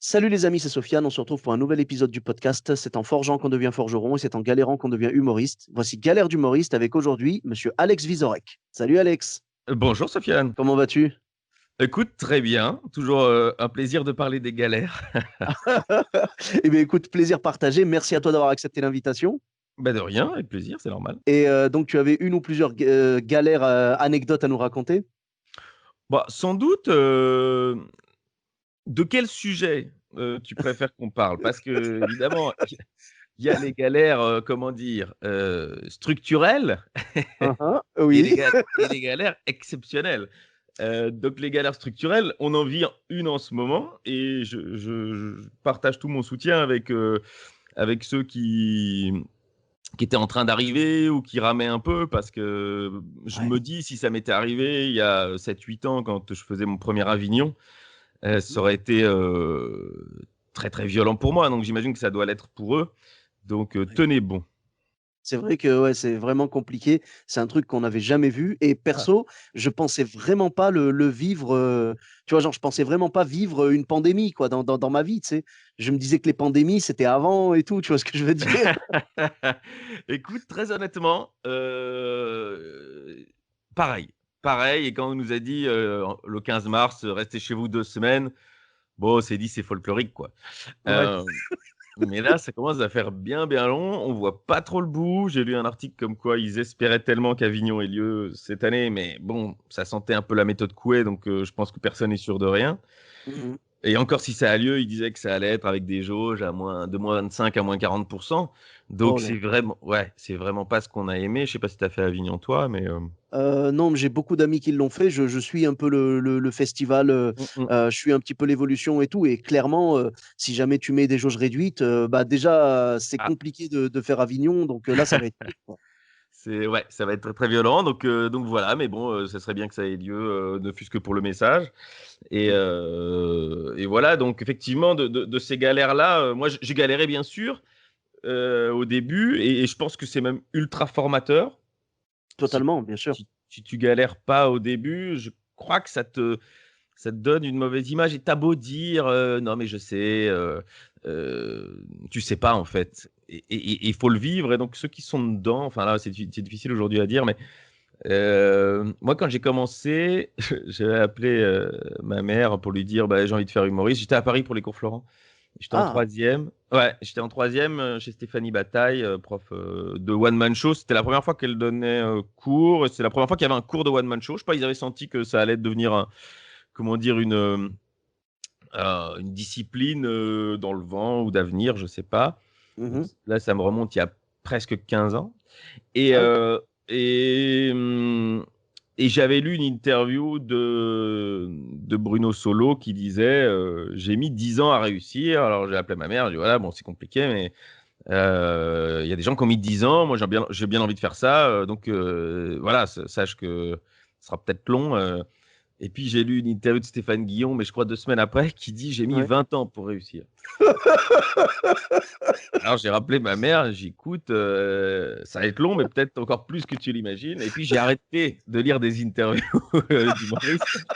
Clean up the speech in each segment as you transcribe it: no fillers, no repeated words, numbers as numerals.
Salut les amis, c'est Sofiane. On se retrouve pour un nouvel épisode du podcast. C'est en forgeant qu'on devient forgeron et c'est en galérant qu'on devient humoriste. Voici Galère d'humoriste avec aujourd'hui monsieur Alex Vizorek. Salut Alex, Bonjour Sofiane. comment vas-tu? Écoute, très bien. Toujours un plaisir de parler des galères. Eh bien écoute, plaisir partagé. Merci à toi d'avoir accepté l'invitation. Bah de rien, avec plaisir, c'est normal. Et donc tu avais une ou plusieurs galères, anecdotes à nous raconter? Bah, sans doute, de quel sujet tu préfères qu'on parle? Parce que évidemment, il y a les galères, comment dire, structurelles Hein, hein, et les oui. ga et les galères exceptionnelles. Donc les galères structurelles, on en vit une en ce moment et je partage tout mon soutien avec ceux qui étaient en train d'arriver ou qui ramaient un peu parce que je Ouais. me dis si ça m'était arrivé il y a 7-8 ans quand je faisais mon premier Avignon, ça Mhm. aurait été très très violent pour moi, donc j'imagine que ça doit l'être pour eux. Donc Ouais. tenez bon. C'est vrai que ouais, c'est vraiment compliqué. C'est un truc qu'on n'avait jamais vu et Ah. perso, je pensais vraiment pas le vivre, tu vois? Genre, je pensais vraiment pas vivre une pandémie, quoi, dans ma vie, tu sais? Je me disais que les pandémies, c'était avant et tout, tu vois ce que je veux dire? Écoute, très honnêtement, pareil, pareil. Et quand on nous a dit le 15 mars, restez chez vous 2 semaines, bon, on s'est dit c'est folklorique quoi. Ouais. Euh, Mais là, ça commence à faire bien, bien long. On voit pas trop le bout. J'ai lu un article comme quoi ils espéraient tellement qu'Avignon ait lieu cette année, mais bon, ça sentait un peu la méthode Coué, donc je pense que personne n'est sûr de rien. Mmh. Et encore si ça a lieu, ils disaient que ça allait être avec des jauges de moins 25 à moins 40%. Donc Oh là. c'est vraiment, ouais, c'est vraiment pas ce qu'on a aimé. Je sais pas si tu as fait Avignon toi, mais Non, mais j'ai beaucoup d'amis qui l'ont fait. Je suis un peu le festival, mm, mm. je suis un petit peu l'évolution et tout et clairement, si jamais tu mets des jauges réduites, bah, déjà, c'est Ah, compliqué de faire Avignon donc là, ça va être pire, quoi. c'est ouais, ça va être très très violent. Donc voilà, mais bon, ça serait bien que ça ait lieu, ne fût-ce que pour le message. Mmh. Et voilà, donc effectivement, de ces galères-là, moi j'ai galéré bien sûr au début, et je pense que c'est même ultra formateur. Si, Totalement, bien sûr. si tu galères pas au début, je crois que ça te donne une mauvaise image. Et t'as beau dire non, mais je sais, tu sais pas en fait. Et il faut le vivre. Et donc ceux qui sont dedans, enfin là, c'est difficile aujourd'hui à dire, mais moi, quand j'ai commencé, j'avais appelé ma mère pour lui dire bah, j'ai envie de faire humoriste. J'étais à Paris pour les cours Florent. J'étais en Ah! troisième. Ouais, j'étais en troisième chez Stéphanie Bataille, prof de One Man Show. C'était la première fois qu'elle donnait cours. Et c'est la première fois qu'il y avait un cours de One Man Show. Je sais pas, ils avaient senti que ça allait devenir, comment dire, une discipline dans le vent ou d'avenir, je sais pas. Mmh Donc mh. là, ça me remonte il y a presque 15 ans. Et, Ah OK. et, hum, et j'avais lu une interview de Bruno Solo qui disait j'ai mis 10 ans à réussir. Alors j'ai appelé ma mère, j'ai dit voilà, bon, c'est compliqué, mais il y a des gens qui ont mis 10 ans. Moi, j'ai bien envie de faire ça. Donc voilà, sache que ce sera peut-être long. Et puis j'ai lu une interview de Stéphane Guillon, mais je crois 2 semaines après, qui dit j'ai mis Ouais. 20 ans pour réussir. Alors j'ai rappelé ma mère, j'écoute, ça va être long, mais peut-être encore plus que tu l'imagines. Et puis j'ai arrêté de lire des interviews d'humoristes.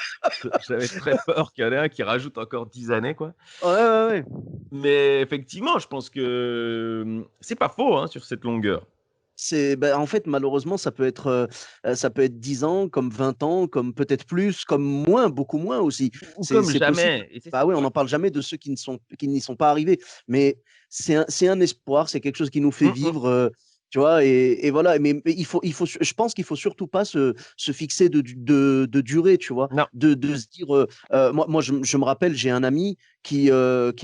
J'avais très peur qu'il y en ait un qui rajoute encore 10 années, quoi. Ouais, ouais, ouais. Mais effectivement, je pense que c'est pas faux hein, sur cette longueur. C'est bah, en fait, malheureusement, ça peut être 10 ans, comme 20 ans, comme peut-être plus, comme moins, beaucoup moins aussi. Ou comme C'est possible. jamais. Et c'est Bah, oui, on ouais. n'en parle jamais de ceux qui n'y sont pas arrivés, mais c'est un espoir, c'est quelque chose qui nous fait Mmh mh. vivre, tu vois? Et voilà, mais il faut je pense qu'il faut surtout pas se fixer de durée, tu vois? Non. De se dire, moi, je me rappelle, j'ai un ami qui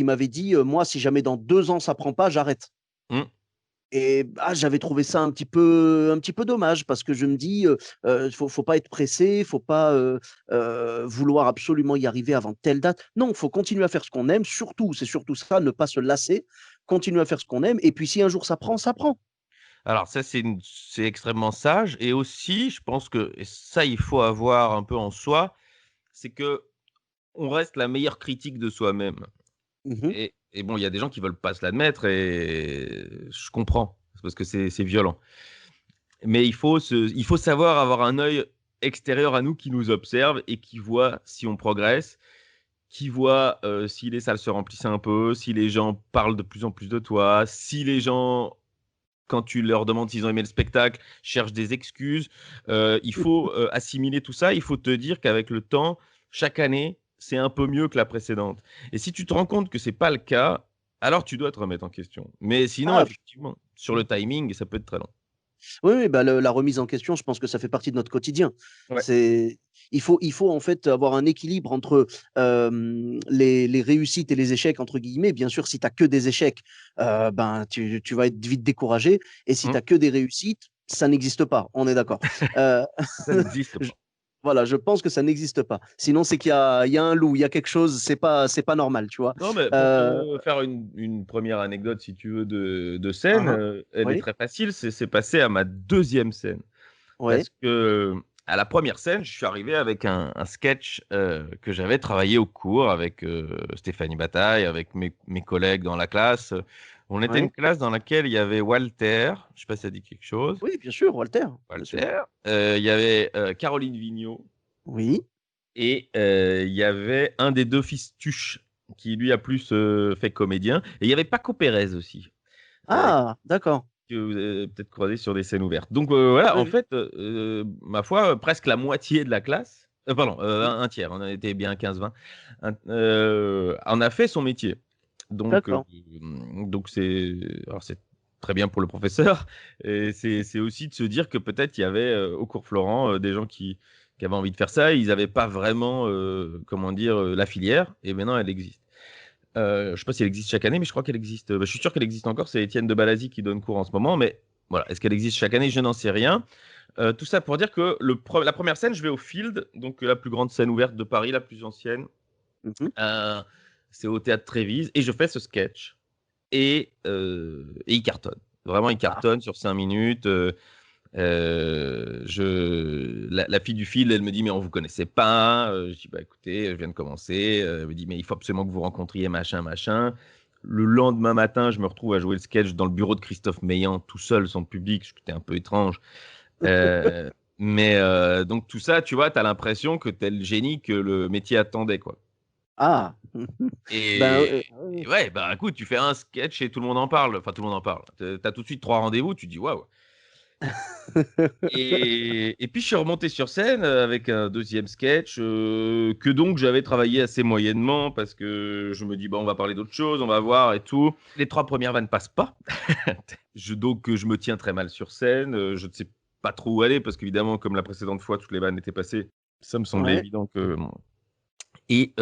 m'avait dit, «Moi, si jamais dans 2 ans ça prend pas, j'arrête». Mmh. Et bah, j'avais trouvé ça un petit peu dommage parce que je me dis, faut pas être pressé, faut pas, vouloir absolument y arriver avant telle date. Non, faut continuer à faire ce qu'on aime, surtout, c'est surtout ça, ne pas se lasser, continuer à faire ce qu'on aime et puis si un jour ça prend, ça prend. Alors ça, c'est extrêmement sage. Et aussi, je pense que et ça, il faut avoir un peu en soi, c'est que on reste la meilleure critique de soi-même. Mmh mh. Et bon, il y a des gens qui veulent pas se l'admettre et je comprends, c'est parce que c'est violent. Mais il faut savoir avoir un œil extérieur à nous qui nous observe et qui voit si on progresse. qui voit si les salles se remplissent un peu, si les gens parlent de plus en plus de toi, si les gens, quand tu leur demandes s'ils ont aimé le spectacle, cherchent des excuses. Il faut assimiler tout ça. Il faut te dire qu'avec le temps, chaque année, c'est un peu mieux que la précédente. Et si tu te rends compte que c'est pas le cas, alors tu dois te remettre en question. Mais sinon, Ah, effectivement, sur le timing, ça peut être très long. oui, oui, bah, la remise en question, je pense que ça fait partie de notre quotidien. Ouais. C'est il faut en fait avoir un équilibre entre, les «réussites» et les «échecs» entre guillemets. Bien sûr, si tu as que des échecs, ben, tu vas être vite découragé et si tu Mmh. as que des réussites, ça n'existe pas, on est d'accord. Heu, Ça n'existe je pas. voilà, je pense que ça n'existe pas. Sinon, c'est qu'il y a un loup, il y a quelque chose, c'est pas normal, tu vois? Non, mais pour Heu, te faire une première anecdote, si tu veux, de hein, scène, hein. elle est Oui, très facile. C'est passé à ma deuxième scène. ouais, Parce que à la première scène, je suis arrivé avec un sketch que j'avais travaillé au cours avec Stéphanie Bataille, avec mes collègues dans la classe. On était une ouais. classe dans laquelle il y avait Walter, je ne sais pas si ça dit quelque chose. Oui, bien sûr, Walter, bien sûr. Walter, il y avait Caroline Vigneault Oui. et il y avait un des deux fils Tuche qui lui a plus fait comédien. Et il y avait Paco Pérez aussi. euh, Ah! D'accord. que vous avez peut-être croisé sur des scènes ouvertes. Donc voilà, Oui, en oui. fait, ma foi, presque la moitié de la classe, pardon, Mmh. un tiers, on en était bien 15-20, en a fait son métier. Donc, D'accord. donc c'est très bien pour le professeur, et c'est aussi de se dire que peut-être il y avait au cours Florent des gens qui avaient envie de faire ça, ils n'avaient pas vraiment, comment dire, la filière, et maintenant elle existe. Je ne sais pas si elle existe chaque année, mais je crois qu'elle existe. Bah, je suis sûr qu'elle existe encore. C'est Étienne de Balazy qui donne cours en ce moment. Mais voilà, est-ce qu'elle existe chaque année? Je n'en sais rien. Tout ça pour dire que la première scène, je vais au Field, donc la plus grande scène ouverte de Paris, la plus ancienne. Mmh mh. Euh, c'est au théâtre Trévise. Et je fais ce sketch. Et il cartonne. Vraiment, il Ah, cartonne sur 5 minutes. La fille du fil, elle me dit, mais on vous connaissait pas. Je dis, bah écoutez, je viens de commencer. Elle me dit, mais il faut absolument que vous rencontriez machin, machin. Le lendemain matin, je me retrouve à jouer le sketch dans le bureau de Christophe Meillan, tout seul, sans public, ce qui était un peu étrange. Euh, mais donc tout ça, tu vois, tu as l'impression que tu es le génie que le métier attendait, quoi. ah! Ben, oui, Et ouais, bah écoute, tu fais un sketch et tout le monde en parle. Enfin, tout le monde en parle. Tu as tout de suite 3 rendez-vous, tu dis, waouh. oui. Et puis je suis remonté sur scène avec un deuxième sketch que donc j'avais travaillé assez moyennement parce que je me dis bon on va parler d'autre chose, on va voir et tout. Les 3 premières vannes passent pas. Donc je me tiens très mal sur scène. Je ne sais pas trop où aller parce qu'évidemment comme la précédente fois toutes les vannes étaient passées, ça me semblait Ouais. évident que et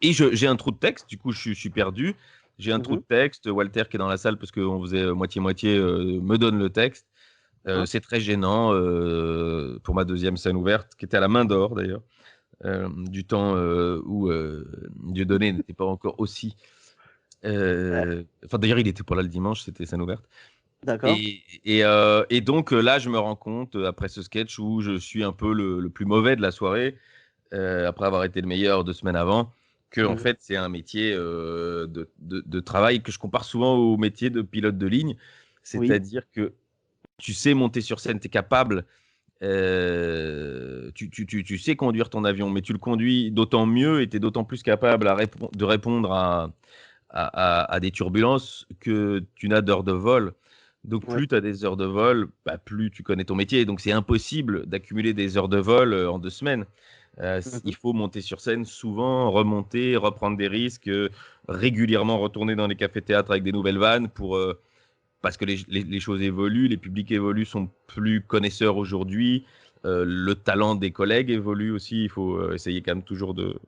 j'ai un trou de texte, du coup, je suis perdu. J'ai un Mmh trou mh. de texte. Walter, qui est dans la salle, parce qu'on faisait moitié-moitié, me donne le texte. Hein. C'est très gênant pour ma deuxième scène ouverte, qui était à la main d'or d'ailleurs, du temps où Dieudonné n'était pas encore aussi. Ouais. Enfin, d'ailleurs, il était pas là le dimanche, c'était scène ouverte. D'accord. Et donc là, je me rends compte, après ce sketch, où je suis un peu le plus mauvais de la soirée après avoir été le meilleur 2 semaines avant, que en Mmh mh. fait c'est un métier de travail que je compare souvent au métier de pilote de ligne, Oui. c'est-à-dire que tu sais monter sur scène, tu es capable, tu sais conduire ton avion, mais tu le conduis d'autant mieux et tu es d'autant plus capable de répondre à des turbulences que tu n'as d'heures de vol. Donc Ouais. plus tu as des heures de vol, bah, plus tu connais ton métier. Donc c'est impossible d'accumuler des heures de vol en 2 semaines. Mmh Il mh. faut monter sur scène souvent, remonter, reprendre des risques, régulièrement retourner dans les cafés-théâtres avec des nouvelles vannes parce que les choses évoluent, les publics évoluent, sont plus connaisseurs aujourd'hui, le talent des collègues évolue aussi. Il faut essayer quand même toujours de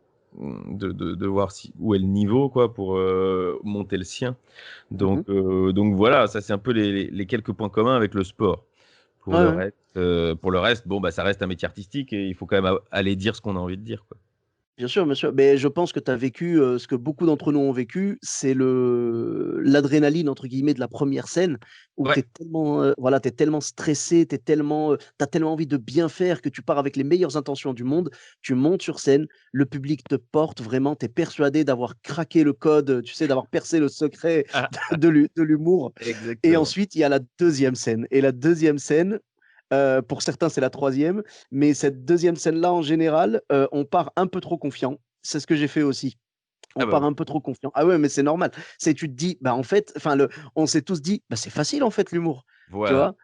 voir où est le niveau quoi, pour monter le sien. Mmh mh. Donc voilà, ça c'est un peu les quelques points communs avec le sport. Ouais, ouais. Pour le reste, bon, bah, ça reste un métier artistique et il faut quand même aller dire ce qu'on a envie de dire, quoi. Bien sûr, bien sûr. Mais je pense que tu as vécu, ce que beaucoup d'entre nous ont vécu, c'est le «l'adrénaline» entre guillemets de la première scène où tu Ouais, es tellement, voilà, tu es tellement stressé, tu es tellement, tu as tellement envie de bien faire que tu pars avec les meilleures intentions du monde. Tu montes sur scène, le public te porte vraiment, tu es persuadé d'avoir craqué le code, tu sais, d'avoir percé le secret de l'humour et exactement. ensuite il y a la deuxième scène et la deuxième scène, Pour certains, c'est la troisième, mais cette deuxième scène-là, en général, on part un peu trop confiant. C'est ce que j'ai fait aussi. Ah On bah part oui. un peu trop confiant. Ah ouais, mais c'est normal. C'est tu te dis, bah en fait, enfin on s'est tous dit, bah c'est facile en fait l'humour, tu Voilà. vois.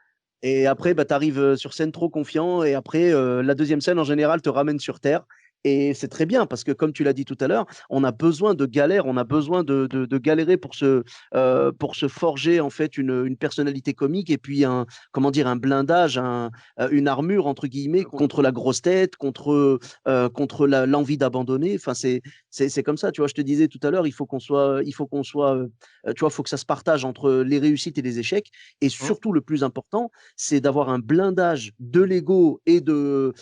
Et après, bah, tu arrives sur scène trop confiant et après, la deuxième scène en général te ramène sur terre et c'est très bien parce que comme tu l'as dit tout à l'heure, on a besoin de galères, on a besoin de galérer pour se forger en fait une personnalité comique et puis un comment dire? Un blindage, une «armure» entre guillemets contre la grosse tête, contre la l'envie d'abandonner. Enfin, c'est comme ça, tu vois? Je te disais tout à l'heure, il faut qu'on soit, tu vois? Il faut que ça se partage entre les réussites et les échecs et Mmh. surtout le plus important, c'est d'avoir un blindage de l'ego et de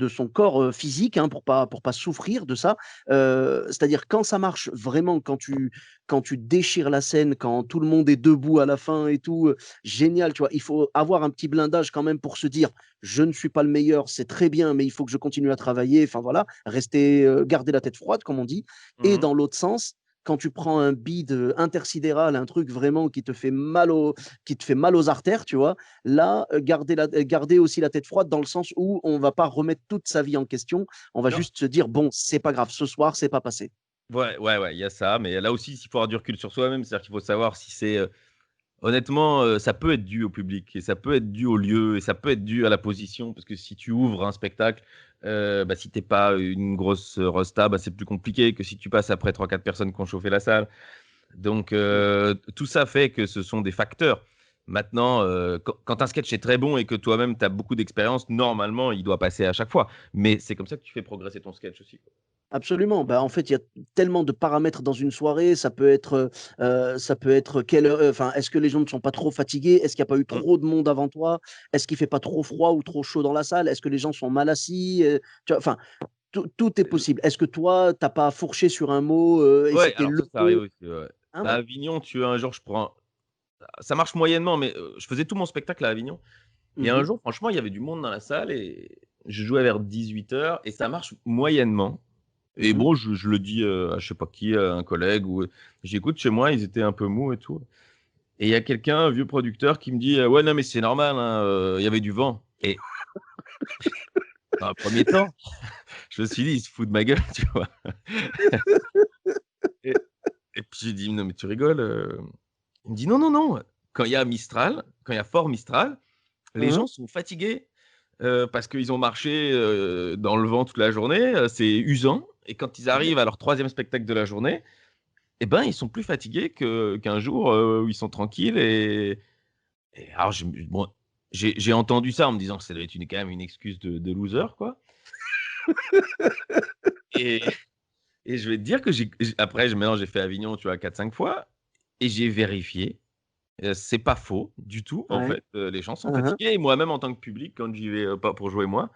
son corps, physique, hein, pour pas souffrir de ça. C'est-à-dire quand ça marche vraiment, quand tu déchires la scène, quand tout le monde est debout à la fin et tout, génial, tu vois? Il faut avoir un petit blindage quand même pour se dire: «Je ne suis pas le meilleur, c'est très bien, mais il faut que je continue à travailler». Enfin voilà, rester, garder la tête froide comme on dit et Mmh. dans l'autre sens, quand tu prends un bide, intersidéral, un truc vraiment qui te fait mal aux artères, tu vois? Là, garder aussi la tête froide dans le sens où on va pas remettre toute sa vie en question. On va Non. juste se dire: «Bon, c'est pas grave, ce soir, c'est pas passé». Ouais, ouais, ouais, il y a ça, mais là aussi, il faut avoir du recul sur soi-même. C'est-à-dire qu'il faut savoir si c'est, honnêtement, ça peut être dû au public et ça peut être dû au lieu et ça peut être dû à la position parce que si tu ouvres un spectacle, bah, si tu es pas une grosse, rosta, bah, c'est plus compliqué que si tu passes après trois quatre personnes qui ont chauffé la salle. Donc tout ça fait que ce sont des facteurs. Maintenant, quand un sketch est très bon et que toi-même tu as beaucoup d'expérience, normalement, il doit passer à chaque fois. Mais c'est comme ça que tu fais progresser ton sketch aussi, quoi. Absolument. Bah, en fait, il y a tellement de paramètres dans une soirée. Ça peut être quelle heure, enfin, est-ce que les gens ne sont pas trop fatigués? Est-ce qu'il n'y a pas eu Mmh. trop de monde avant toi? Est-ce qu'il fait pas trop froid ou trop chaud dans la salle? Est-ce que les gens sont mal assis? Tu vois? Enfin, tout est possible. Est-ce que toi, tu as pas fourché sur un mot, et Ouais, c'était alors le ça arrive mot? aussi, ouais, ouais. Hein, À voilà. Avignon, tu vois, un jour, je prends ça marche moyennement, mais je faisais tout mon spectacle à Avignon et un Mmh. jour, franchement, il y avait du monde dans la salle et je jouais vers 18h et ça marche moyennement et Mmh. bon, je le dis, à je sais pas qui, à un collègue ou j'écoute chez moi, ils étaient un peu mous et tout et il y a quelqu'un, un vieux producteur qui me dit: «Ouais, non, mais c'est normal, hein, il y avait du vent» et dans un premier temps, je me suis dit: «Il se fout de ma gueule», tu vois? Et et puis j'ai dit: «Non, mais tu rigoles, Il me dit: «Non, non, non, quand il y a Mistral, quand il y a fort Mistral, les Mmh. gens sont fatigués, parce qu'ils ont marché, dans le vent toute la journée, c'est usant et quand ils Ouais. arrivent à leur troisième spectacle de la journée et ben, ils sont plus fatigués qu'un jour, où ils sont tranquilles» et alors bon, j'ai entendu ça en me disant que ça devait être quand même une excuse de loser, quoi et et je vais te dire que après maintenant j'ai fait Avignon, tu vois, 4 5 fois et j'ai vérifié. C'est pas faux du tout, en Ouais. fait, les gens sont Mmh. fatigués et moi-même en tant que public, quand j'y vais, pas pour jouer moi,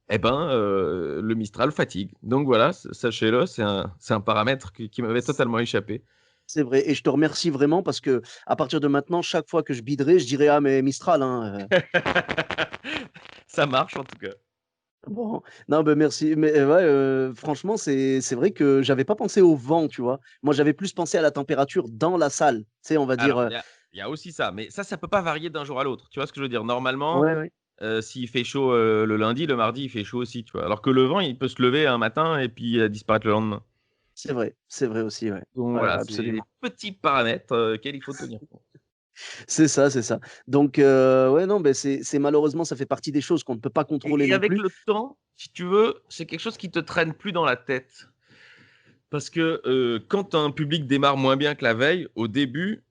et ben, le Mistral fatigue. Donc voilà, sachez-le, c'est un paramètre qui m'avait totalement échappé. C'est vrai et je te remercie vraiment parce que à partir de maintenant, chaque fois que je biderai, je dirai: «Ah mais Mistral, hein, Ça marche en tout cas. bon». Non, ben merci, mais ouais, franchement, c'est vrai que j'avais pas pensé au vent, tu vois? Moi, j'avais plus pensé à la température dans la salle. Tu sais, on va dire, Alors il y a aussi ça, mais ça peut pas varier d'un jour à l'autre. Tu vois ce que je veux dire? Normalement, ouais, ouais, s'il fait chaud, le lundi, le mardi, il fait chaud aussi, tu vois? Alors que le vent, il peut se lever un matin et puis, disparaître le lendemain. c'est vrai aussi, ouais. Donc Ouais, ouais, voilà, c'est des absolument. petits paramètres, auxquels il faut tenir compte. C'est ça, c'est ça. Donc ouais, non, beh, c'est malheureusement, ça fait partie des choses qu'on ne peut pas contrôler Et non avec plus. le temps, si tu veux, c'est quelque chose qui te traîne plus dans la tête. Parce que, quand un public démarre moins bien que la veille, au début,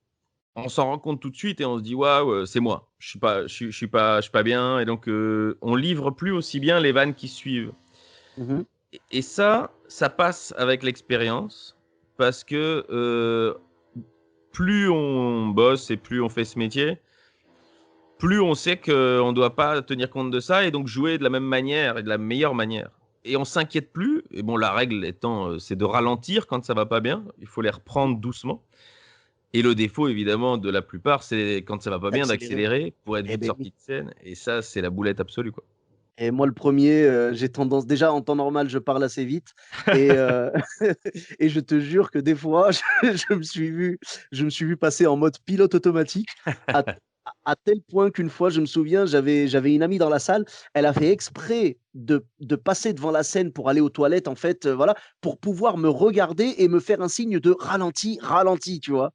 on s'en rend compte tout de suite et on se dit: «Waouh, c'est moi. Je suis pas bien» et donc, on livre plus aussi bien les vannes qui suivent Mmh. et ça passe avec l'expérience parce que, plus on bosse et plus on fait ce métier, plus on sait qu'on ne doit pas tenir compte de ça et donc jouer de la même manière et de la meilleure manière. Et on s'inquiète plus et bon, la règle étant, c'est de ralentir quand ça va pas bien, il faut les reprendre doucement et le défaut évidemment de la plupart, c'est quand ça va pas bien D'accélérer. d'accélérer pour être Eh vite beh, sorti oui. de scène et ça, c'est la boulette absolue, quoi. Et moi le premier, j'ai tendance déjà en temps normal, je parle assez vite et et je te jure que des fois, je me suis vu passer en mode pilote automatique à à tel point qu'une fois, je me souviens, j'avais une amie dans la salle, elle a fait exprès de passer devant la scène pour aller aux toilettes, en fait, voilà, pour pouvoir me regarder et me faire un signe de ralenti, ralenti, tu vois?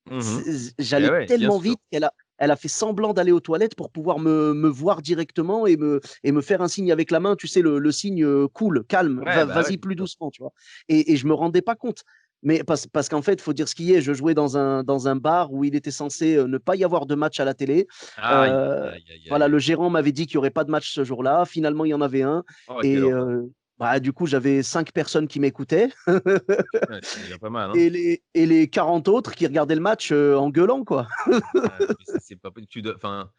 Mmh. Eh J'allais ouais, bien tellement sûr. vite qu'elle a fait semblant d'aller aux toilettes pour pouvoir me voir directement et me faire un signe avec la main, tu sais, le signe cool, calme, Ouais, bah, ouais, vas-y bien plus sûr. doucement, tu vois. Et je me rendais pas compte. Mais parce qu'en fait, il faut dire ce qui est, je jouais dans un bar où il était censé ne pas y avoir de match à la télé. Aïe, Euh, aïe, aïe, voilà, aïe, le aïe. gérant m'avait dit qu'il n'y aurait pas de match ce jour-là. Finalement, il y en avait un. Oh, quelle Et horreur. bah, du coup, j'avais 5 personnes qui m'écoutaient. Ouais, c'est déjà pas mal, hein. Et les 40 autres qui regardaient le match en gueulant, quoi. Ouais, mais ça, c'est pas tu dois enfin,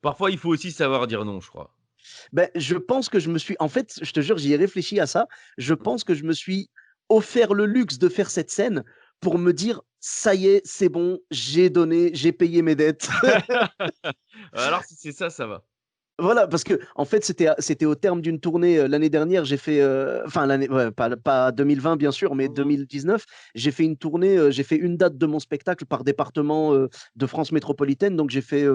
parfois, il faut aussi savoir dire non, je crois. Ben, je pense que je me suis en fait, je te jure, j'y ai réfléchi à ça. Je Mmh. pense que je me suis offert le luxe de faire cette scène pour me dire: «Ça y est, c'est bon, j'ai donné, j'ai payé mes dettes». Alors si c'est ça, ça va. Voilà, parce qu'en fait, c'était au terme d'une tournée, l'année dernière, j'ai fait, enfin l'année ouais, pas 2020 bien sûr, mais Mmh mh. 2019. J'ai fait une tournée, j'ai fait une date de mon spectacle par département, de France métropolitaine. Donc j'ai fait,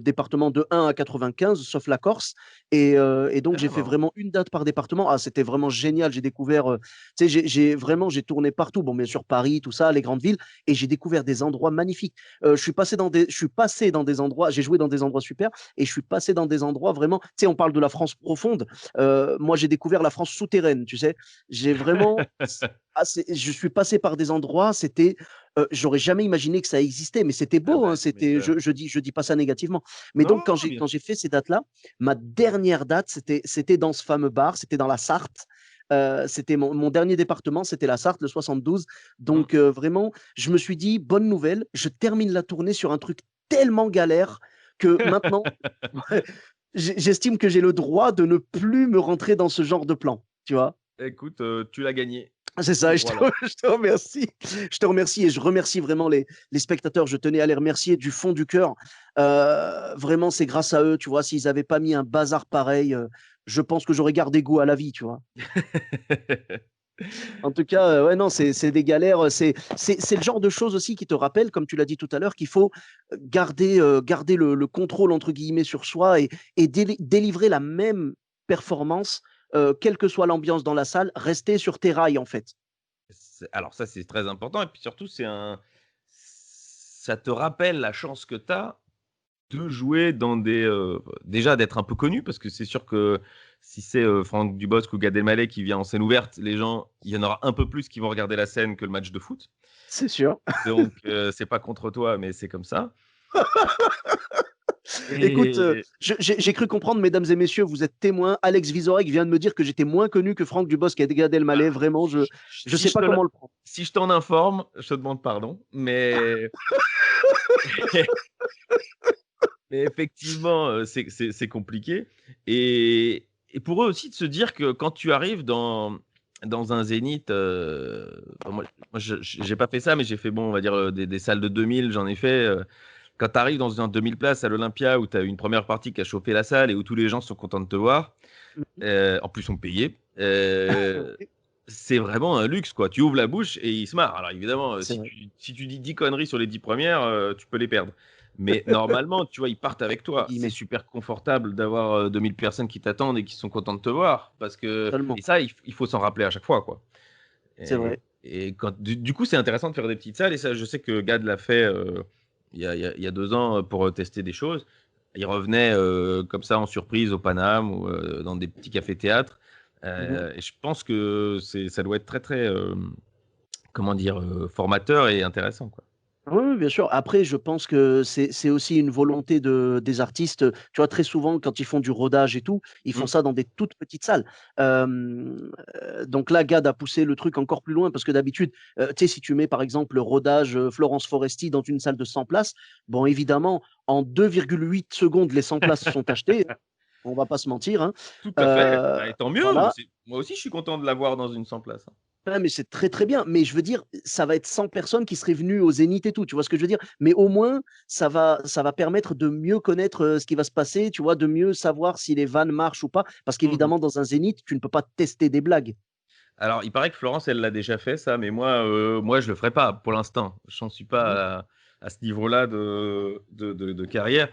département de 1 à 95, sauf la Corse. Et donc j'ai Ah fait marrant. vraiment une date par département. Ah, c'était vraiment génial. J'ai découvert, tu sais, j'ai tourné partout. Bon, bien sûr Paris, tout ça, les grandes villes, et j'ai découvert des endroits magnifiques. Je suis passé dans des endroits, j'ai joué dans des endroits super, et je suis passé dans des endroits vraiment, tu sais, on parle de la France profonde. Moi, j'ai découvert la France souterraine, tu sais. J'ai vraiment, je suis passé par des endroits, j'aurais jamais imaginé que ça existait, mais c'était Ah beau, hein, bah, tu m'étonnes. je dis pas ça négativement. Mais Non, donc, quand non, j'ai, bien quand sûr. j'ai fait ces dates-là, ma dernière date, c'était dans ce fameux bar, c'était dans la Sarthe. C'était mon dernier département, c'était la Sarthe, le 72. Mmh. Donc, vraiment, je me suis dit, bonne nouvelle, je termine la tournée sur un truc tellement galère que maintenant, j'estime que j'ai le droit de ne plus me rentrer dans ce genre de plan, tu vois? Écoute, tu l'as gagné, C'est ce ça, et je te droit-là. je te remercie. Je te remercie et je remercie vraiment les spectateurs. Je tenais à les remercier du fond du cœur. Vraiment, c'est grâce à eux, tu vois? S'ils avaient pas mis un bazar pareil, je pense que j'aurais gardé goût à la vie, tu vois? En tout cas, ouais, non, c'est des galères, c'est le genre de choses aussi qui te rappellent, comme tu l'as dit tout à l'heure, qu'il faut, garder le «contrôle» entre guillemets sur soi, et délivrer la même performance, quelle que soit l'ambiance dans la salle, rester sur tes rails, en fait. Alors ça, c'est très important et puis surtout, ça te rappelle la chance que tu as de jouer dans déjà d'être un peu connu parce que c'est sûr que si c'est, Franck Dubosc ou Gad Elmaleh qui vient en scène ouverte, les gens il y en aura un peu plus qui vont regarder la scène que le match de foot. C'est sûr. Donc c'est pas contre toi, mais c'est comme ça Écoute, et j'ai cru comprendre, mesdames et messieurs, vous êtes témoins. Alex Vizorek vient de me dire que j'étais moins connu que Franck Dubosc et Gad bah, Elmaleh. Vraiment, je si sais je pas te l'in comment le prendre. si je t'en informe, je te demande pardon, mais mais effectivement, c'est compliqué et pour eux aussi de se dire que quand tu arrives dans un zénith, bon moi je j'ai pas fait ça, mais j'ai fait bon, on va dire, des salles de 2000, j'en ai fait, quand tu arrives dans un 2000 places à l'Olympia où tu as une première partie qui a chauffé la salle et où tous les gens sont contents de te voir, Mmh. en plus sont payés, c'est vraiment un luxe quoi. Tu ouvres la bouche et ils se marrent. Alors évidemment, C'est vrai. si tu dis 10 conneries sur les 10 premières, tu peux les perdre. Mais normalement, tu vois, ils partent avec Entre toi. C'est guillemets, super confortable d'avoir, 2000 personnes qui t'attendent et qui sont contentes de te voir parce que totalement. et ça, il faut s'en rappeler à chaque fois, quoi. C'est vrai. Et quand du coup, c'est intéressant de faire des petites salles et ça, je sais que Gad l'a fait, il y a 2 ans, pour, tester des choses. Il revenait, comme ça en surprise au Paname ou, dans des petits cafés-théâtres, Mmh. et je pense que ça doit être très, très, comment dire? Formateur et intéressant, quoi. Oui, oui, bien sûr. Après, je pense que c'est aussi une volonté des artistes. Tu vois, très souvent, quand ils font du rodage et tout, ils font Mmh. ça dans des toutes petites salles. Donc là, Gad a poussé le truc encore plus loin parce que d'habitude, tu sais, si tu mets par exemple le rodage Florence Foresti dans une salle de 100 places, bon, évidemment, en 2,8 secondes, les 100 places sont achetées. On va pas se mentir, hein. Tout à fait. Euh, Bah et tant mieux, voilà. moi aussi, je suis content de l'avoir dans une 100 places, hein. Ouais, mais c'est très, très bien. Mais je veux dire, ça va être 100 personnes qui seraient venues au Zénith et tout, tu vois ce que je veux dire? Mais au moins, ça va permettre de mieux connaître, ce qui va se passer, tu vois? De mieux savoir si les vannes marchent ou pas. Parce Mmh. qu'évidemment, dans un Zénith, tu ne peux pas tester des blagues. Alors, il paraît que Florence, elle l'a déjà fait ça, mais moi, je le ferai pas pour l'instant. J'en suis Mmh. pas à ce niveau-là de carrière.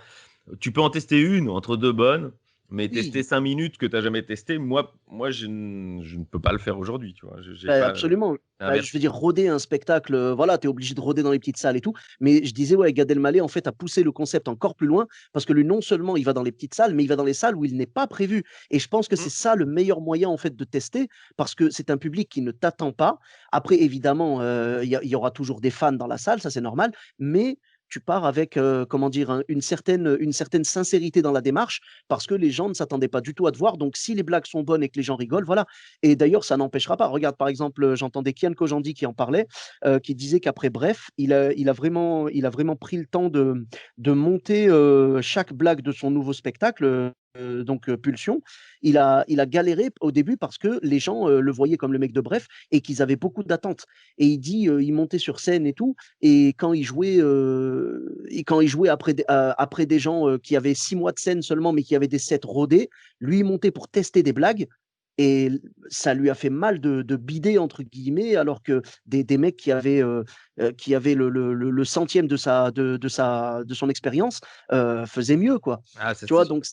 Tu peux en tester une entre deux bonnes, mais tester Oui. 5 minutes que tu n'as jamais testé, moi je ne peux pas le faire aujourd'hui, tu vois. J'ai Bah, pas absolument. Bah, je l'inverse. veux dire, roder un spectacle, voilà, tu es obligé de roder dans les petites salles et tout. Mais je disais, ouais, Gad Elmaleh, en fait, a poussé le concept encore plus loin parce que lui, non seulement il va dans les petites salles, mais il va dans les salles où il n'est pas prévu. Et je pense que c'est Mmh. ça le meilleur moyen, en fait, de tester parce que c'est un public qui ne t'attend pas. Après, évidemment, il y aura toujours des fans dans la salle, ça c'est normal, mais tu pars avec, comment dire, une certaine sincérité dans la démarche parce que les gens ne s'attendaient pas du tout à te voir. Donc, si les blagues sont bonnes et que les gens rigolent, voilà. Et d'ailleurs, ça n'empêchera pas. Regarde, par exemple, j'entendais Kian Kojandi qui en parlait, qui disait qu'après Bref, il a vraiment pris le temps de monter chaque blague de son nouveau spectacle. Donc Pulsion, il a galéré au début parce que les gens le voyaient comme le mec de Bref et qu'ils avaient beaucoup d'attentes. Et il dit, il montait sur scène et tout, et quand il jouait après des gens qui avaient 6 mois de scène seulement, mais qui avaient des sets rodés, lui il montait pour tester des blagues et ça lui a fait mal de bider entre guillemets, alors que des mecs qui avaient le centième de son expérience faisaient mieux, quoi. Ah ça Tu c'est vois, sûr. donc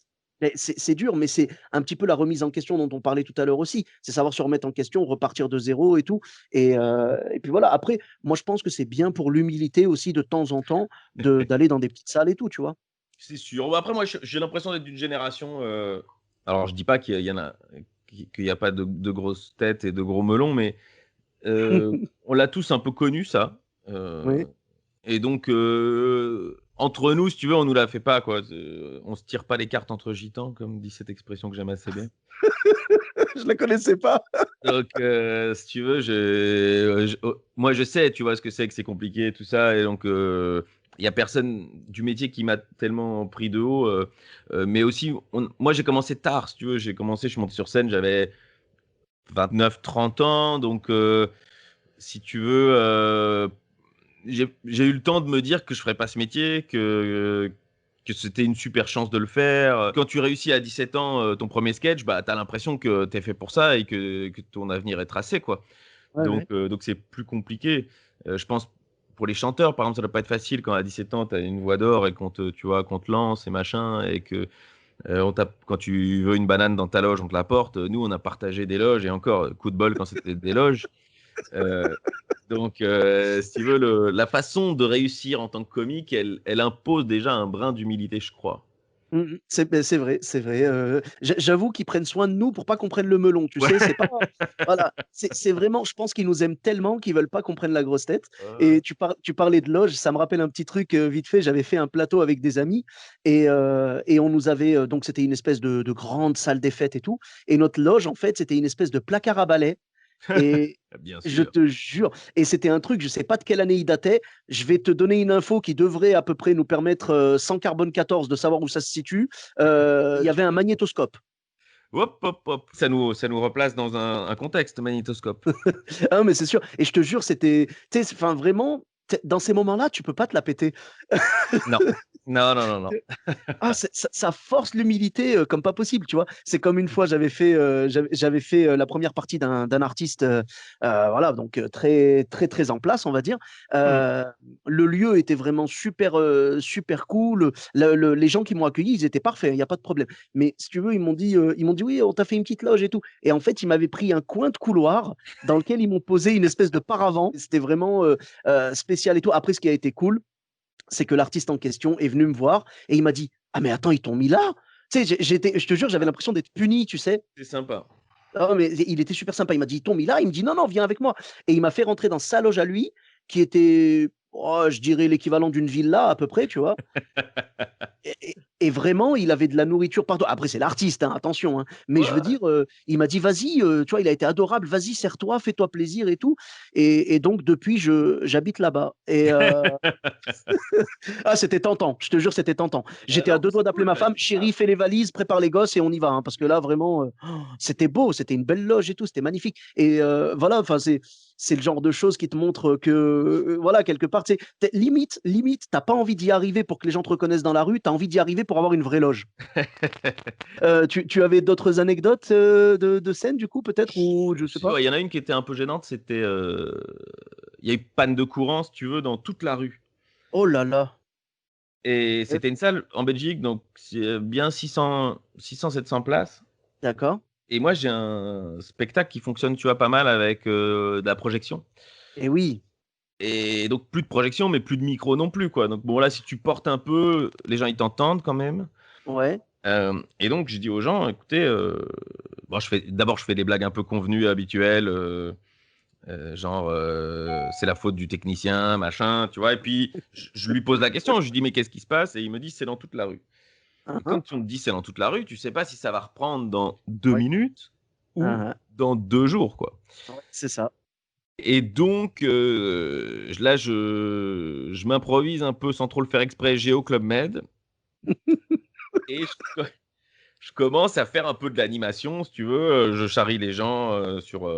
c'est dur, mais c'est un petit peu la remise en question dont on parlait tout à l'heure aussi. C'est savoir se remettre en question, repartir de zéro et tout. Et puis voilà. Après, moi, je pense que c'est bien pour l'humilité aussi de temps en temps d'aller dans des petites salles et tout, tu vois. C'est sûr. Bah, après moi j'ai l'impression d'être d'une génération, alors je dis pas qu'il y en a qu'il y a pas de grosses têtes et de gros melons, mais on l'a tous un peu connu ça, Oui. et donc entre nous, si tu veux, on nous la fait pas, quoi. On se tire pas les cartes entre gitans, comme dit cette expression que j'aime assez bien. Je la connaissais pas. Donc si tu veux, moi je sais, tu vois, ce que c'est compliqué tout ça, et donc il y a personne du métier qui m'a tellement pris de haut, mais aussi moi j'ai commencé tard, si tu veux. Je suis monté sur scène, j'avais 29, 30 ans, donc si tu veux, j'ai eu le temps de me dire que je ferais pas ce métier, que c'était une super chance de le faire. Quand tu réussis à 17 ans ton premier sketch, bah, tu as l'impression que tu es fait pour ça et que ton avenir est tracé, quoi. Ouais, ouais. Donc c'est plus compliqué. Je pense pour les chanteurs, par exemple, ça doit pas être facile quand à 17 ans, tu as une voix d'or et tu vois, qu'on te lance et machin, et que quand tu veux une banane dans ta loge, on te la porte. Nous, on a partagé des loges, et encore, coup de bol quand c'était des loges. Euh, donc, si tu veux, la façon de réussir en tant que comique, elle impose déjà un brin d'humilité, je crois. C'est vrai, c'est vrai, j'avoue qu'ils prennent soin de nous pour pas qu'on prenne le melon, tu Ouais. sais? C'est pas voilà, c'est vraiment, je pense qu'ils nous aiment tellement qu'ils veulent pas qu'on prenne la grosse tête. Ouais. Et tu parlais de loge, ça me rappelle un petit truc, vite fait. J'avais fait un plateau avec des amis et on nous avait, donc c'était une espèce de grande salle des fêtes et tout, et notre loge, en fait, c'était une espèce de placard à balai. Et Bien je sûr. te jure, et c'était un truc, je sais pas de quelle année il datait. Je vais te donner une info qui devrait à peu près nous permettre, sans carbone 14, de savoir où ça se situe. Il y avait un magnétoscope. Hop, hop, hop. Ça nous replace dans un contexte magnétoscope. Ah mais c'est sûr, et je te jure, c'était, tu sais, enfin vraiment, dans ces moments-là, tu peux pas te la péter. Non. Non, non, non, non. Ah, ça force l'humilité, comme pas possible, tu vois? C'est comme une fois, j'avais fait la première partie d'un artiste, voilà, donc très, très, très en place, on va dire. Mmh. Heu, le lieu était vraiment super, super cool. Les gens qui m'ont accueilli, ils étaient parfaits, il y a pas de problème. Mais si tu veux, ils m'ont dit: «Oui, on t'a fait une petite loge et tout», et en fait, ils m'avaient pris un coin de couloir dans lequel ils m'ont posé une espèce de paravent. C'était vraiment, spécial et tout. Après, ce qui a été cool, c'est que l'artiste en question est venu me voir et il m'a dit: «Ah mais attends, ils t'ont mis là?» Tu sais, je te jure, j'avais l'impression d'être puni, tu sais? C'est sympa. Ah mais il était super sympa. Il m'a dit: «Ils t'ont mis là?» Il me dit: «Non, non, viens avec moi», et il m'a fait rentrer dans sa loge à lui, qui était, oh, je dirais l'équivalent d'une villa à peu près, tu vois? Et vraiment, il avait de la nourriture partout. Après, c'est l'artiste, hein, attention, hein, mais je veux Ouais. dire, il m'a dit: «Vas-y», tu vois? Il a été adorable: «Vas-y, sers-toi, fais-toi plaisir et tout», et donc depuis, j'habite là-bas. Ah, c'était tentant, je te jure, c'était tentant. J'étais à Non, mais 2 doigts c'est d'appeler cool, ma bah, femme: c'est ça. «Chérie, fais les valises, prépare les gosses et on y va, hein», parce que là, vraiment, c'était beau, c'était une belle loge et tout, c'était magnifique. Et voilà, enfin, c'est le genre de choses qui te montrent que, voilà, quelque part, tu sais, limite, tu as pas envie d'y arriver pour que les gens te reconnaissent dans la rue, tu as envie d'y arriver pour avoir une vraie loge. Tu avais d'autres anecdotes, de scène, du coup, peut-être, ou je sais Si, pas? ouais, il y en a une qui était un peu gênante, c'était, il y a eu panne de courant, si tu veux, dans toute la rue. Oh là là! Et Et c'était une salle en Belgique, donc c'est, bien 600-700 places. d'accord. Et moi, j'ai un spectacle qui fonctionne, tu vois, pas mal avec, de la projection. Et oui, Et donc plus de projection, mais plus de micro non plus, quoi. Donc bon, là, si tu portes un peu, les gens, ils t'entendent quand même. ouais. Et donc je dis aux gens: «Écoutez, bon, je fais des blagues un peu convenues, habituelles, genre, c'est la faute du technicien, machin», tu vois? Et puis je lui pose la question, je lui dis: «Mais qu'est-ce qui se passe?» Et il me dit: «C'est dans toute la rue». Hein, Et hein. quand on te dit: «C'est dans toute la rue», tu sais pas si ça va reprendre dans 2 Ouais. minutes Hein, ou hein. dans 2 jours, quoi. Ouais, c'est ça. Et donc je m'improvise un peu sans trop le faire exprès, Géo Club Med, et je commence à faire un peu de l'animation, si tu veux, je charrie les gens, sur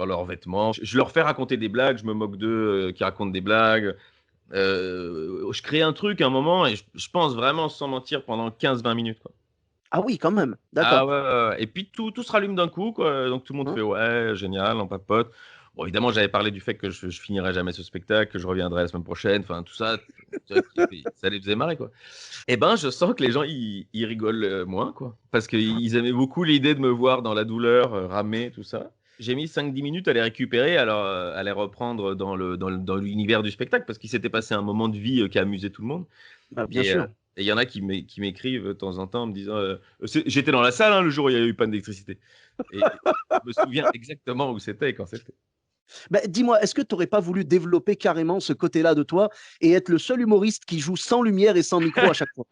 leurs vêtements. Je leur fais raconter des blagues, je me moque d'eux, qui racontent des blagues. Je crée un truc à un moment et je pense vraiment sans mentir pendant 15-20 minutes, quoi. Ah oui, quand même, Ah d'accord. ouais, ouais, ouais, et puis tout se rallume d'un coup, quoi, donc tout le monde Hein? fait: «Ouais, génial», on papote. Bon, évidemment, j'avais parlé du fait que je finirais jamais ce spectacle, que je reviendrai la semaine prochaine, enfin tout ça, tu vois, ça les faisait marrer, quoi. Et ben, je sens que les gens, ils rigolent, moins, quoi, parce qu'ils aimaient beaucoup l'idée de me voir dans la douleur, ramer, tout ça. J'ai mis 5-10 minutes à les récupérer, alors, à les reprendre dans l'univers du spectacle, parce qu'il s'était passé un moment de vie, qui a amusé tout le monde. Bah, bien Et sûr. et il y en a qui m'écrivent de temps en temps en me disant, «J'étais dans la salle, hein, le jour où il y a eu panne d'électricité», et je me souviens exactement où c'était et quand c'était. Bah, dis-moi, est-ce que tu aurais pas voulu développer carrément ce côté-là de toi et être le seul humoriste qui joue sans lumière et sans micro à chaque fois?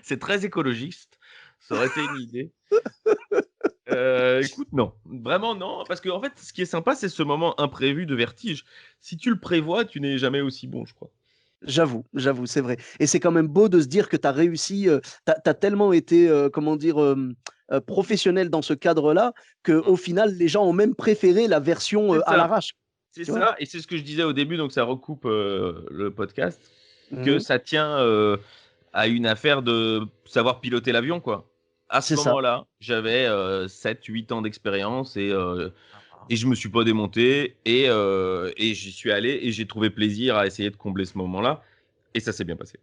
C'est très écologiste, ça aurait été une idée. Écoute, non, vraiment non, parce qu'en fait, ce qui est sympa, c'est ce moment imprévu de vertige. Si tu le prévois, tu n'es jamais aussi bon, je crois. J'avoue, c'est vrai et c'est quand même beau de se dire que tu as réussi, tu as tellement été, comment dire? Professionnel dans ce cadre-là, Mmh. qu'au final, les gens ont même préféré la version, C'est à ça, l'arrache, c'est tu vois? ça, et c'est ce que je disais au début, donc ça recoupe, le podcast, que Mmh. ça tient, à une affaire de savoir piloter l'avion, quoi. À ce C'est ça. moment-là, j'avais, 7-8 ans d'expérience, et je me suis pas démonté, et j'y suis allé et j'ai trouvé plaisir à essayer de combler ce moment-là, et ça s'est bien passé.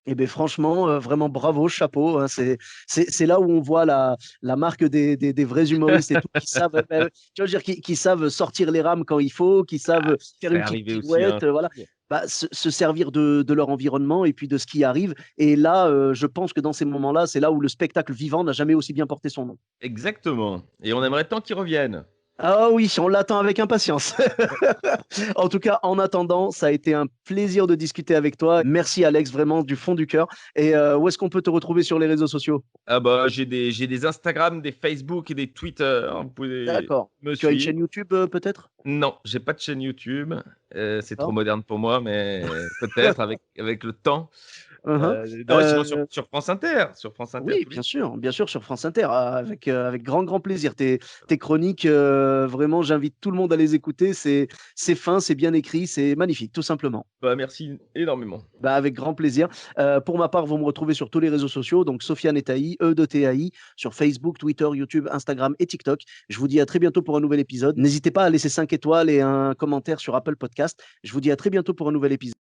Et beh, franchement, vraiment bravo, chapeau, hein. C'est là où on voit la marque des vrais humoristes et tout, qui savent, bah, tu vois, je veux dire, qui savent sortir les rames quand il faut, qui savent, faire C'est une petite arrivé aussi, hein. pirouette, voilà. Bah, se servir de leur environnement et puis de ce qui arrive et là, je pense que dans ces moments-là, c'est là où le spectacle vivant n'a jamais aussi bien porté son nom. Exactement, et on aimerait tant qu'ils reviennent. Ah oui, on l'attend avec impatience. En tout cas, en attendant, ça a été un plaisir de discuter avec toi. Merci Alex, vraiment du fond du cœur et où est-ce qu'on peut te retrouver sur les réseaux sociaux? Ah bah, j'ai des Instagram, des Facebook et des Twitter, vous pouvez D'accord. me Tu as une chaîne suivre. YouTube, peut-être? Non, j'ai pas de chaîne YouTube, c'est trop D'accord. moderne pour moi, mais peut-être avec le temps. Mmh mh. Non, sinon sur France Inter Oui, tous les bien sûr, sur France Inter, avec grand, grand plaisir. Tes chroniques, vraiment, j'invite tout le monde à les écouter. C'est fin, c'est bien écrit, c'est magnifique, tout simplement. bah, merci énormément. Bah, avec grand plaisir. Pour ma part, vous me retrouvez sur tous les réseaux sociaux, donc Sofiane et Taï, E de TAI, sur Facebook, Twitter, YouTube, Instagram et TikTok. Je vous dis à très bientôt pour un nouvel épisode. N'hésitez pas à laisser 5 étoiles et un commentaire sur Apple Podcast. Je vous dis à très bientôt pour un nouvel épisode.